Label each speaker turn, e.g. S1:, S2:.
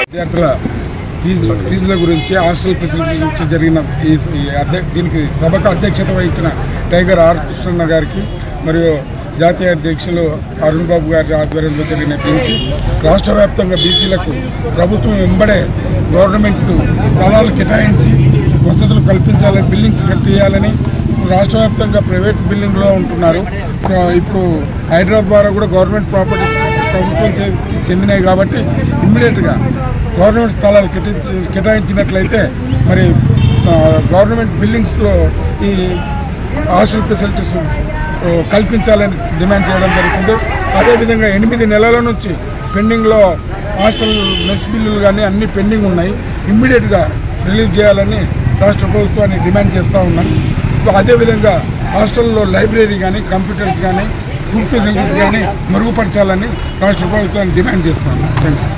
S1: విద్యార్థుల ఫీజుల గురించి హాస్టల్ ఫెసిలిటీ గురించి జరిగిన దీనికి సభకు అధ్యక్షత వహించిన టైగర్ ఆర్ కృష్ణన్న గారికి మరియు జాతీయ అధ్యక్షులు అరుణ్ బాబు గారి ఆధ్వర్యంలో జరిగిన దీనికి రాష్ట్ర వ్యాప్తంగా బీసీలకు ప్రభుత్వం వెంబడే గవర్నమెంట్ స్థలాలు కేటాయించి వసతులు కల్పించాలని బిల్డింగ్స్ కట్టియాలని రాష్ట్ర వ్యాప్తంగా ప్రైవేట్ బిల్డింగ్లో ఉంటున్నారు. ఇప్పుడు హైదరాబాద్ ద్వారా కూడా గవర్నమెంట్ ప్రాపర్టీస్ ప్రభుత్వం చెందినాయి కాబట్టి ఇమ్మీడియట్గా గవర్నమెంట్ స్థలాలు కేటాయించినట్లయితే మరి గవర్నమెంట్ బిల్డింగ్స్లో ఈ హాస్టల్ ఫెసిలిటీస్ కల్పించాలని డిమాండ్ చేయడం జరుగుతుంది. అదేవిధంగా 8 నెలల నుంచి పెండింగ్లో హాస్టల్ మెస్ బిల్లులు కానీ అన్నీ పెండింగ్ ఉన్నాయి. ఇమ్మీడియట్గా రిలీజ్ చేయాలని రాష్ట్ర ప్రభుత్వాన్ని డిమాండ్ చేస్తూ ఉన్నాం. అదేవిధంగా హాస్టల్లో లైబ్రరీ కానీ కంప్యూటర్స్ కానీ ఫుడ్ ఫెసిలిటీస్ కానీ మెరుగుపరచాలని రాష్ట్ర ప్రభుత్వాన్ని డిమాండ్ చేస్తున్నాను. Thank you.